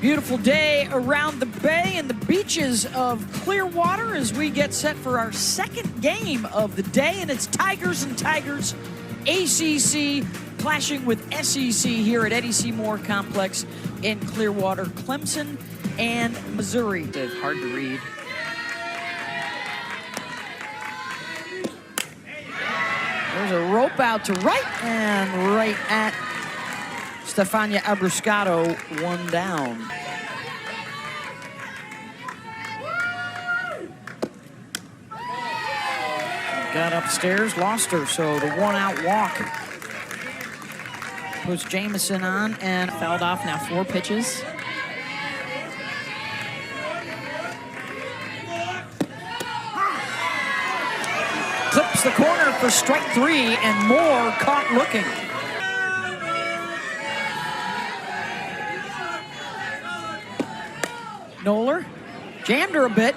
Beautiful day around the bay and the beaches of Clearwater as we get set for our second game of the day, and it's Tigers and Tigers, ACC clashing with SEC here at Eddie C. Moore Complex in Clearwater, Clemson and Missouri. It's hard to read. There's a rope out to right and right at Stefania Abruscato, one down. Got upstairs, lost her, so the one-out walk puts Jamison on and Fouled off now 4 pitches. clips the corner for strike 3, and Moore caught looking. Noller jammed her a bit,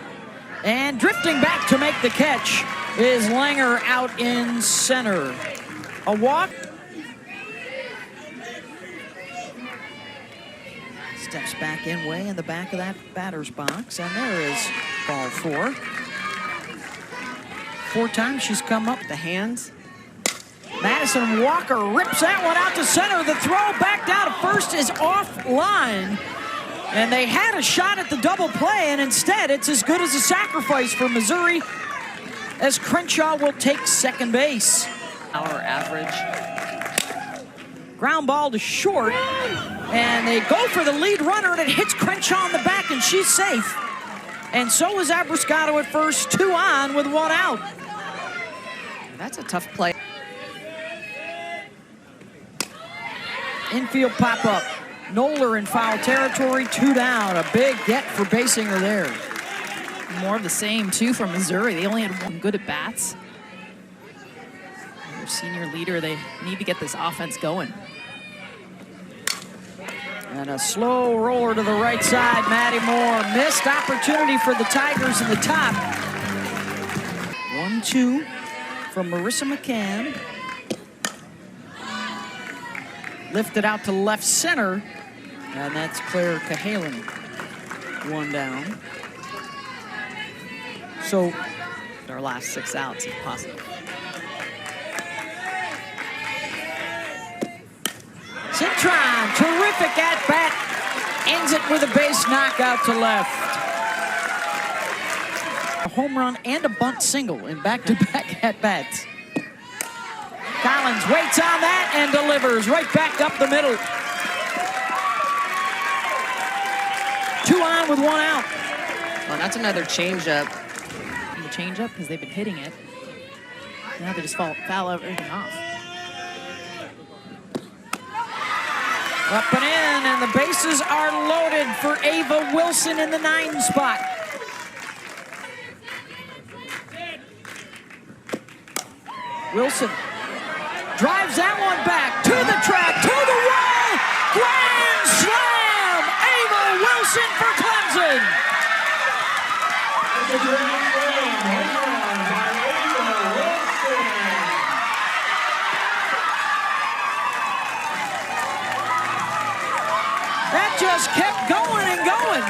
and drifting back to make the catch is Langer out in center. A walk. Steps back in way in the back of that batter's box, and there is ball 4. 4 times she's come up. The hands. Madison Walker rips that one out to center. The throw back down to first is offline. And they had a shot at the double play, and instead it's as good as a sacrifice for Missouri as Crenshaw will take second base. Our average. Ground ball to short, and they go for the lead runner, and it hits Crenshaw in the back, and she's safe. And so is Abruscato at first, 2 on with 1 out. That's a tough play. Infield pop-up. Noller in foul territory, 2 down. A big get for Basinger there. More of the same, too, from Missouri. They only had 1 good at bats. Their senior leader, they need to get this offense going. And a slow roller to the right side. Maddie Moore, missed opportunity for the Tigers in the top. 1-2 from Marissa McCann. Lifted out to left center, and that's Claire Cahalan. 1 down. So Our last 6 outs, if possible. Cintron, terrific at-bat, ends it with a base knockout to left. A home run and a bunt single in back-to-back at-bats. Collins waits on that and delivers right back up the middle. 2 on with 1 out. Well, that's another changeup. The changeup, because they've been hitting it. Now they just foul everything off. Up and in, and the bases are loaded for Ava Wilson in the 9 spot. Wilson drives that one back to the track, to the wall. Grand slam! Ava Wilson for Clemson. That just kept going and going.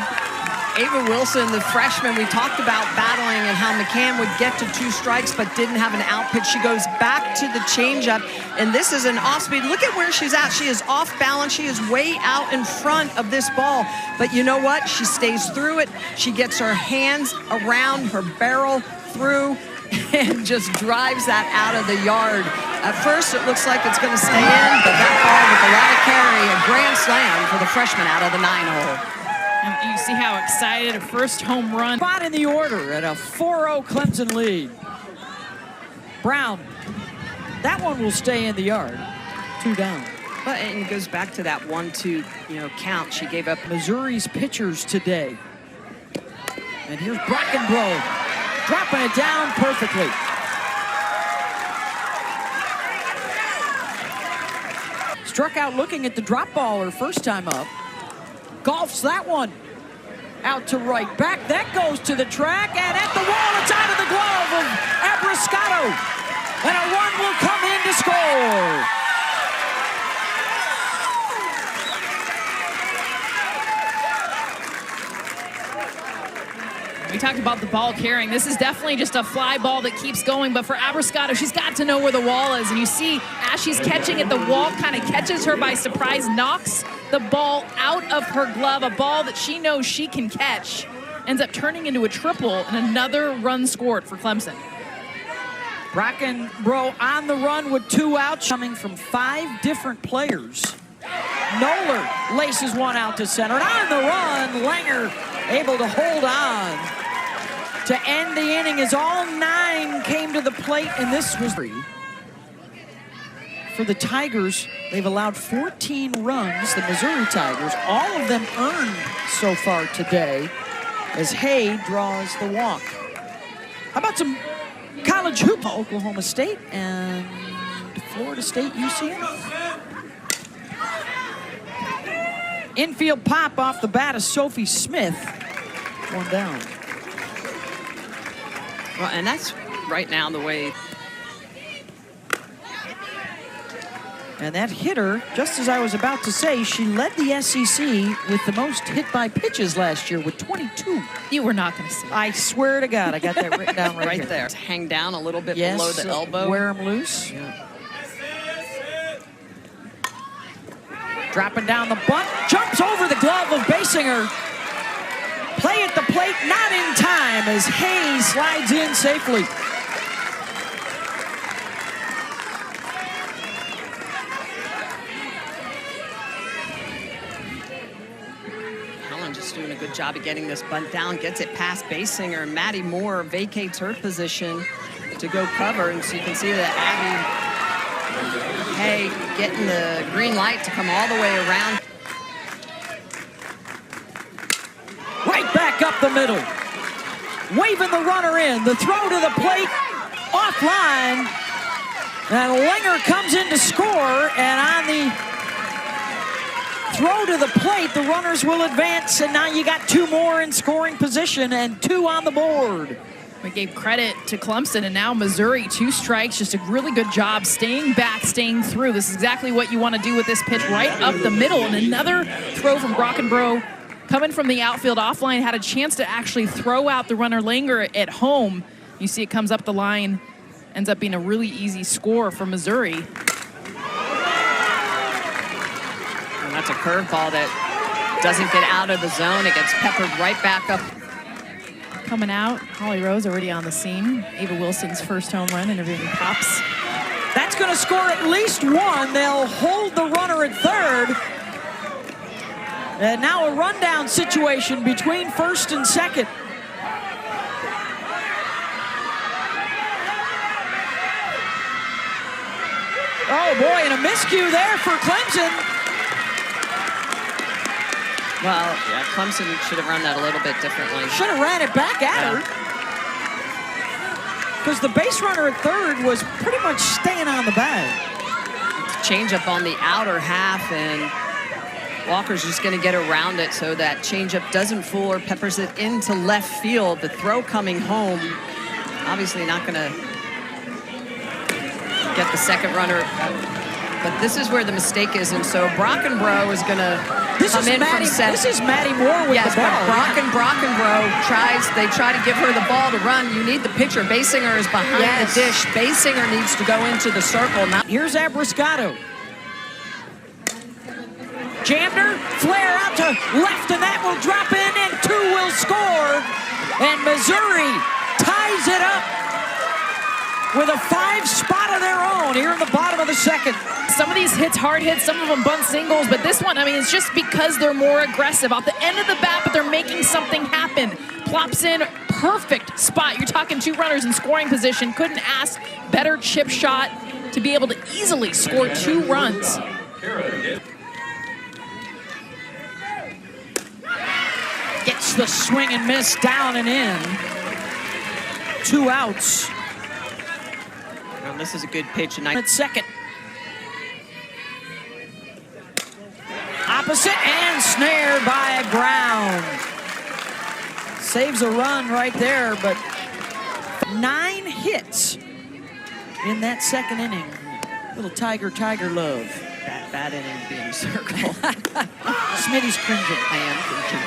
Ava Wilson, the freshman, we talked about battling and how McCann would get to 2 strikes but didn't have an out pitch. She goes back to the changeup, and this is an off-speed. Look at where she's at. She is off balance. She is way out in front of this ball. But you know what? She stays through it. She gets her hands around her barrel through and just drives that out of the yard. At first, it looks like it's going to stay in, but that ball with a lot of carry, a grand slam for the freshman out of the 9-hole. And you see how excited, a first home run. Spot in the order at a 4-0 Clemson lead. Brown, that one will stay in the yard. 2 down. But and it goes back to that 1-2, count. She gave up. Missouri's pitchers today. And here's Brockenbrough, dropping it down perfectly. Struck out looking at the drop ball her first time up. Golfs that one out to right. Back, that goes to the track, and at the wall, it's out of the glove of Abruscato. And a run will come in to score. We talked about the ball carrying. This is definitely just a fly ball that keeps going, but for Abrascato, she's got to know where the wall is. And you see, as she's catching it, the wall kind of catches her by surprise, knocks the ball out of her glove, a ball that she knows she can catch. Ends up turning into a triple and another run scored for Clemson. Brockenbrough on the run with 2 outs, coming from 5 different players. Noller laces one out to center. And on the run, Langer able to hold on to end the inning as all 9 came to the plate, and this was free. For the Tigers, they've allowed 14 runs, the Missouri Tigers, all of them earned so far today, as Hay draws the walk. How about some college hoop? Oklahoma State and Florida State UCF. Infield pop off the bat of Sophie Smith. 1 down. Well, and that's right now the way. And that hitter, just as I was about to say, she led the SEC with the most hit by pitches last year with 22. You were not going to say. I swear to God, I got that written down right here. There. Hang down a little bit Yes, below the elbow. Wear them loose. Yeah. Dropping down the bunt, jumps over the glove of Basinger. Play at the plate, not in time as Hayes slides in safely. Helen just doing a good job of getting this bunt down, gets it past Basinger. Maddie Moore vacates her position to go cover, and so you can see that Abby Hay getting the green light to come all the way around. Right back up the middle. Waving the runner in. The throw to the plate, offline. And Langer comes in to score, and on the throw to the plate, the runners will advance, and now you got 2 more in scoring position and 2 on the board. We gave credit to Clemson, and now Missouri, 2 strikes, just a really good job staying back, staying through. This is exactly what you want to do with this pitch, right up the middle. And another throw from Brockenbrough coming from the outfield offline, had a chance to actually throw out the runner Langer at home. You see it comes up the line, ends up being a really easy score for Missouri. And that's a curveball that doesn't get out of the zone. It gets peppered right back up. Coming out, Holly Rose already on the scene. Ava Wilson's first home run, interviewing Pops. That's going to score at least 1. They'll hold the runner at third. And now a rundown situation between first and second. Oh boy, and a miscue there for Clemson. Well, yeah, Clemson should have run that a little bit differently. Should have ran it back at her. Because the base runner at third was pretty much staying on the bag. Change up on the outer half, and Walker's just going to get around it so that changeup doesn't fool her, peppers it into left field. The throw coming home, obviously not going to get the second runner. But this is where the mistake is, and so Brockenbrough is going to come in from center. This is Maddie Moore with the ball. But Brockenbrough they try to give her the ball to run. You need the pitcher. Basinger is behind the dish. Basinger needs to go into the circle. Now here's Abrascato. Jammed her, flare out to left, and that will drop in, and 2 will score. And Missouri ties it up with a 5 spot of their own here in the bottom of the second. Some of these hits, hard hits, some of them bunt singles, but this one, I mean, it's just because they're more aggressive. Off the end of the bat, but they're making something happen. Plops in, perfect spot. You're talking 2 runners in scoring position. Couldn't ask better chip shot to be able to easily score 2 runs. Gets the swing and miss down and in. 2 outs. well, this is a good pitch. At second. Opposite and snared by Brown. Saves a run right there, but 9 hits in that second inning. Little Tiger love. Bad inning being circled. Smitty's cringing. I am cringing.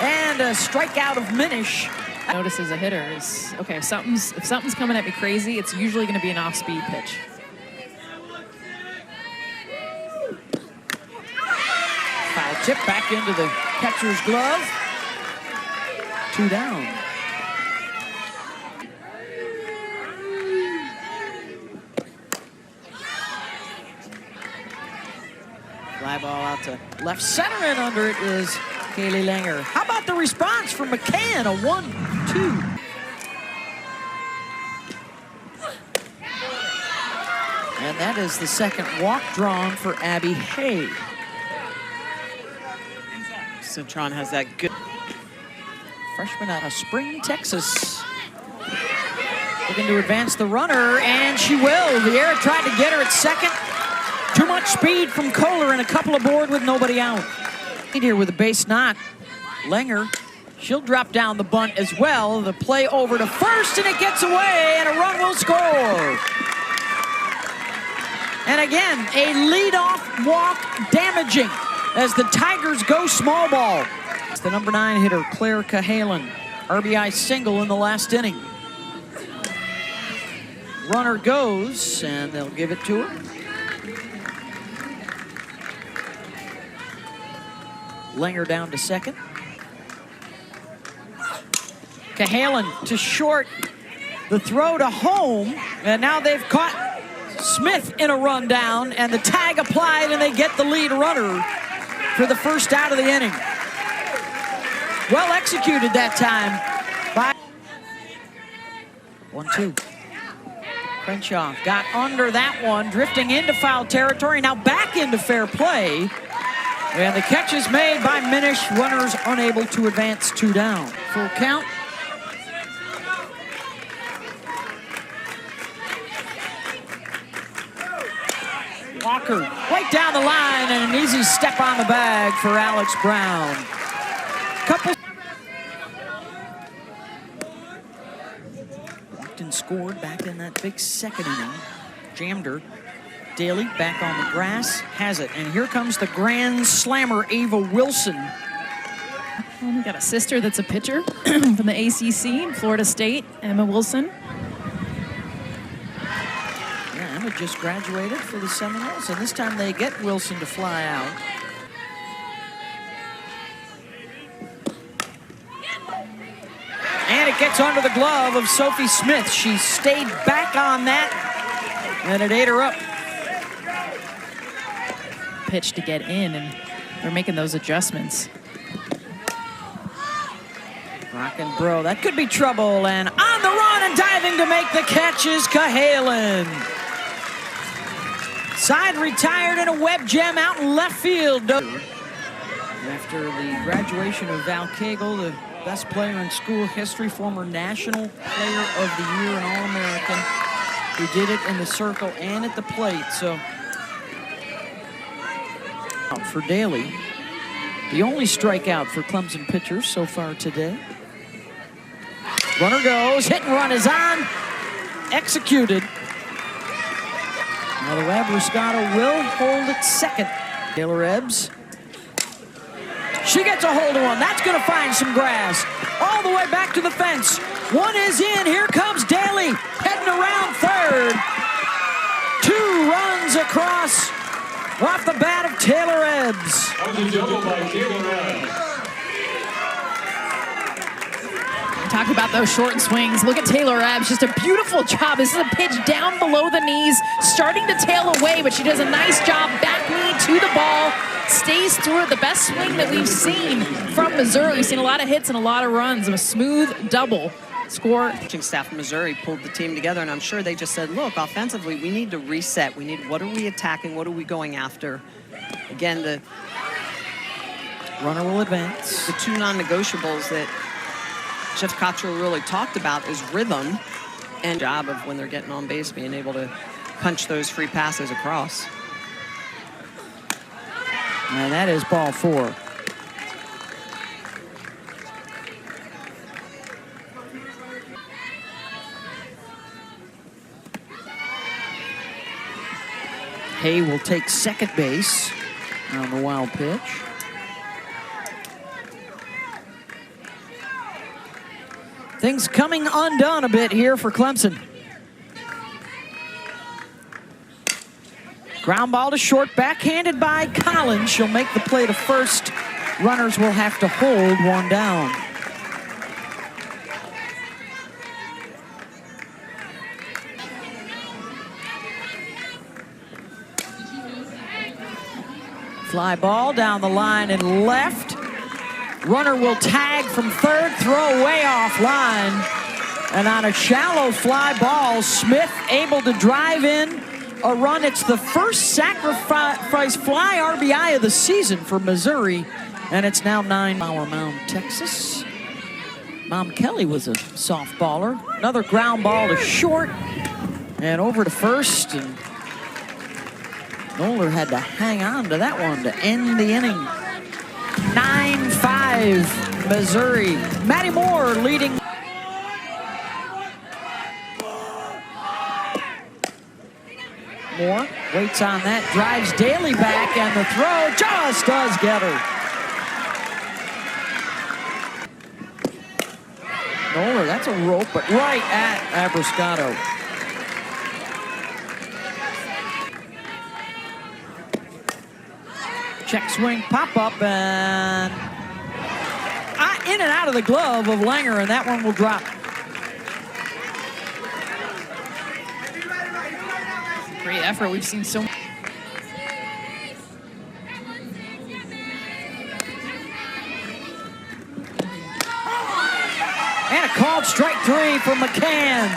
And a strikeout of Minish Notice as a hitter is, okay, if something's coming at me crazy, it's usually going to be an off-speed pitch. Foul tip back into the catcher's glove. 2 down. Fly ball out to left center, and under it is Kaylee Langer. How about the response from McCann? A 1-2. And that is the second walk drawn for Abby Hay. Citron has that good Freshman out of Spring, Texas. Looking to advance the runner, and she will. Vieira tried to get her at second. Too much speed from Kohler and a couple aboard with nobody out. Here with a base knock. Langer, she'll drop down the bunt as well. The play over to first, and it gets away, and a run will score. And again, a leadoff walk damaging as the Tigers go small ball. It's the number 9 hitter, Claire Cahalan. RBI single in the last inning. Runner goes, and they'll give it to her. Langer down to second. Cahalan to short. The throw to home, and now they've caught Smith in a run down, and the tag applied, and they get the lead runner for the first out of the inning. Well executed that time by 1-2. Crenshaw got under that one, drifting into foul territory, now back into fair play. And the catch is made by Minish, runners unable to advance, 2 down. Full count. Walker right down the line, and an easy step on the bag for Alex Brown. Couple. Walked and scored back in that big second inning. Jammed her. Daly back on the grass, has it. And here comes the grand slammer, Ava Wilson. Well, we got a sister that's a pitcher from the ACC, Florida State, Emma Wilson. Yeah, Emma just graduated for the Seminoles, and this time they get Wilson to fly out. And it gets under the glove of Sophie Smith. She stayed back on that, and it ate her up. Pitch to get in, and they're making those adjustments. Rockin' bro, that could be trouble, and on the run and diving to make the catch is Cahalan. Side retired and a web gem out in left field. After the graduation of Val Cagle, the best player in school history, former National Player of the Year and All-American, who did it in the circle and at the plate. So for Daly, the only strikeout for Clemson pitchers so far today. Runner goes, hit and run is on, executed. Now the Wabriscotto will hold at second. Taylor Ebbs. She gets a hold of one. That's going to find some grass. All the way back to the fence. One is in. Here comes Daly heading around third. 2 runs across off the bat of Taylor Ebbs. That was a double by Taylor Ebbs. Talk about those short swings. Look at Taylor Ebbs, just a beautiful job. This is a pitch down below the knees, starting to tail away, but she does a nice job. Back knee to the ball, stays through it. The best swing that we've seen from Missouri. We've seen a lot of hits and a lot of runs. A smooth double score. Coaching staff of Missouri pulled the team together, and I'm sure they just said, look, offensively, we need to reset. What are we attacking? What are we going after? Again, the runner will advance. The 2 non-negotiables that Jeff Cottrell really talked about is rhythm and job of when they're getting on base, being able to punch those free passes across. And that is ball 4. Hay will take second base on the wild pitch. Things coming undone a bit here for Clemson. Ground ball to short, backhanded by Collins. She'll make the play to first. Runners will have to hold one down. Fly ball down the line and left. Runner will tag from third, throw way off line. And on a shallow fly ball, Smith able to drive in a run. It's the first sacrifice fly RBI of the season for Missouri. And it's now 9. Flower Mound, Texas. Mom Kelly was a softballer. Another ground ball to short. And over to first. And Noller had to hang on to that one to end the inning. 9-5 Missouri. Maddie Moore leading. Moore waits on that, drives Daly back, and the throw just does get her. Noller, that's a rope, but right at Abrascato. Check swing, pop up, and in and out of the glove of Langer, and that one will drop. Great effort. We've seen so much. And a called strike 3 for McCann.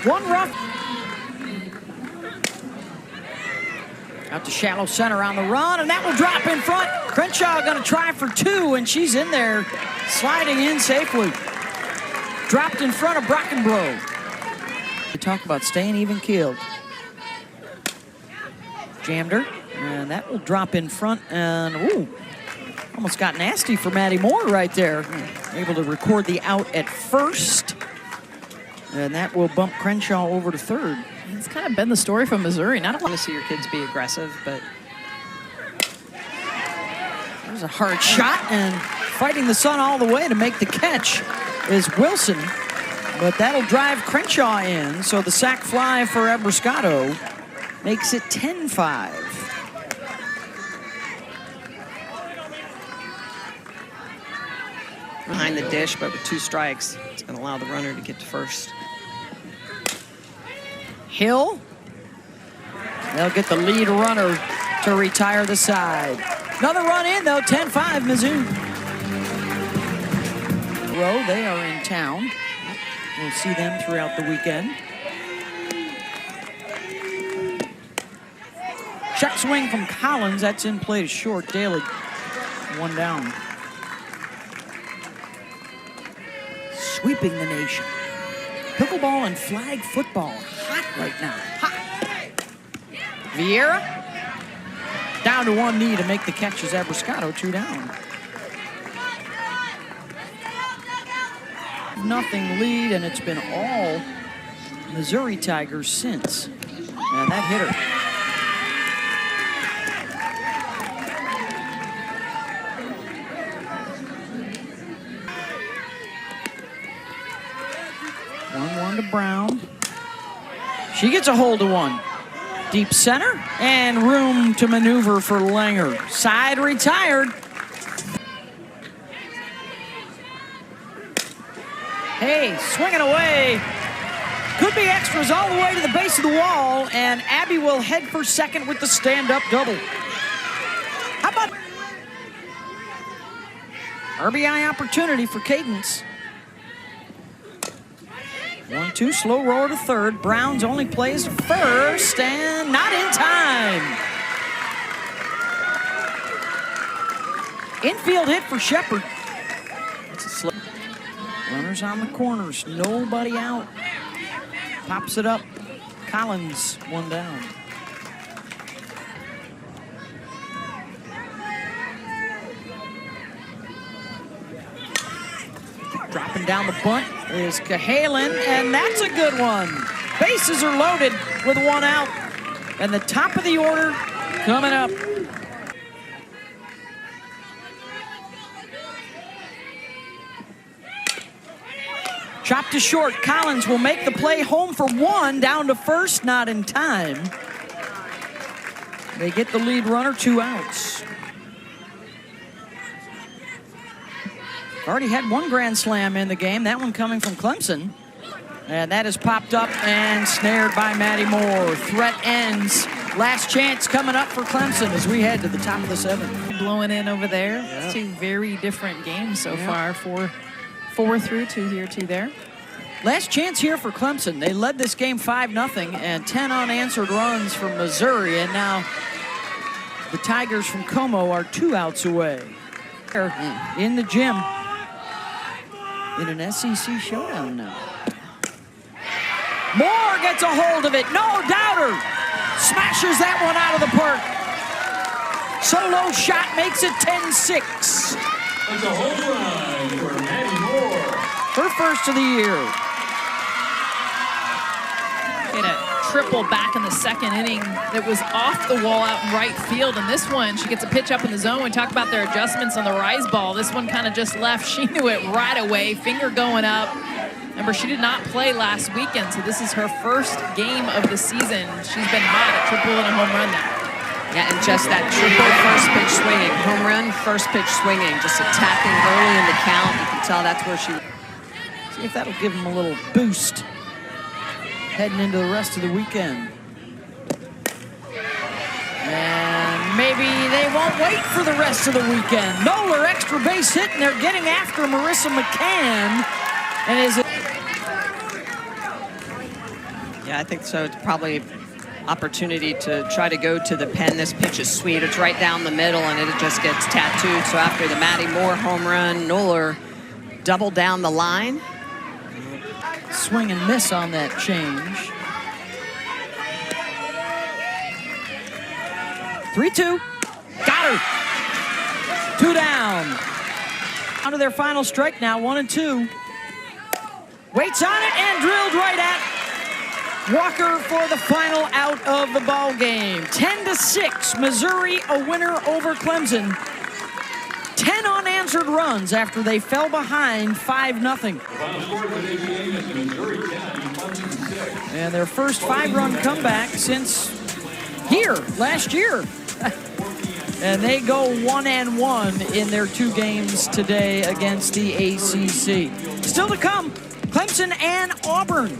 One rough. Out to shallow center on the run, and that will drop in front. Crenshaw going to try for 2, and she's in there, sliding in safely. Dropped in front of Brockenbrough. We talk about staying even keeled. Jammed her, and that will drop in front, and ooh, almost got nasty for Maddie Moore right there. Able to record the out at first, and that will bump Crenshaw over to third. It's kind of been the story from Missouri. Not a lot To see your kids be aggressive, but there's a hard shot, and fighting the sun all the way to make the catch is Wilson, but that'll drive Crenshaw in, so the sac fly for Abrascato makes it 10-5. behind the dish, but with 2 strikes, it's going to allow the runner to get to first. Hill, they'll get the lead runner to retire the side. Another run in, though, 10-5 Mizzou. They are in town. We'll see them throughout the weekend. Check swing from Collins, that's in play to short. Daly, 1 down. Sweeping the nation. Pickleball and flag football, hot right now, hot. Vieira, down to 1 knee to make the catch as Abrascato, 2 down. Nothing lead, and it's been all Missouri Tigers since. And that hit her. One to Brown. She gets a hold of 1. Deep center, and room to maneuver for Langer. Side retired. Hey, swinging away. Could be extras all the way to the base of the wall, and Abby will head for second with the stand-up double. How about RBI opportunity for Cadence? 1-2, slow roller to third. Brown's only plays to first, and not in time. Infield hit for Shepard. It's a slow. Runners on the corners, nobody out. Pops it up. Collins, 1 down. Dropping down the bunt is Cahalan, and that's a good one. Bases are loaded with 1 out. And the top of the order coming up. Chopped to short. Collins will make the play, home for one, down to first, not in time. They get the lead runner, 2 outs. Already had one grand slam in the game, that one coming from Clemson. And that is popped up and snared by Maddie Moore. Threat ends. Last chance coming up for Clemson as we head to the top of the 7th. Blowing in over there. Yeah. It's 2 very different games so far. 4 through, 2 here, 2 there. Last chance here for Clemson. They led this game 5-0 and 10 unanswered runs from Missouri. And now the Tigers from Como are 2 outs away. In the gym in an SEC showdown now. Moore gets a hold of it. No doubter. Smashes that one out of the park. Solo shot makes it 10-6. That's a home run for Maddie Moore. Her first of the year. Hit a triple back in the 2nd inning that was off the wall out in right field. And this one, she gets a pitch up in the zone. We talk about their adjustments on the rise ball. This one kind of just left. She knew it right away. Finger going up. Remember, she did not play last weekend, so this is her first game of the season. She's been hot, a triple and a home run now. Yeah, and just that triple first pitch swinging. Home run, first pitch swinging. Just attacking early in the count. You can tell that's where she... See if that'll give them a little boost heading into the rest of the weekend. And maybe they won't wait for the rest of the weekend. Noller extra base hit, and they're getting after Marissa McCann. And is it... Yeah, I think so. It's probably opportunity to try to go to the pen. This pitch is sweet. It's right down the middle, and it just gets tattooed. So after the Maddie Moore home run, Noller doubled down the line. Swing and miss on that change. 3-2. Got her. 2 down. On to their final strike now, 1-2. Waits on it and drilled right at Walker for the final out of the ball game. 10-6, Missouri a winner over Clemson. 10 unanswered runs after they fell behind 5-0. Final score of today's game is Missouri 10, Clemson 6. And their first 5-run comeback since here last year. And they go 1-1 in their 2 games today against the ACC. Still to come, Clemson and Auburn.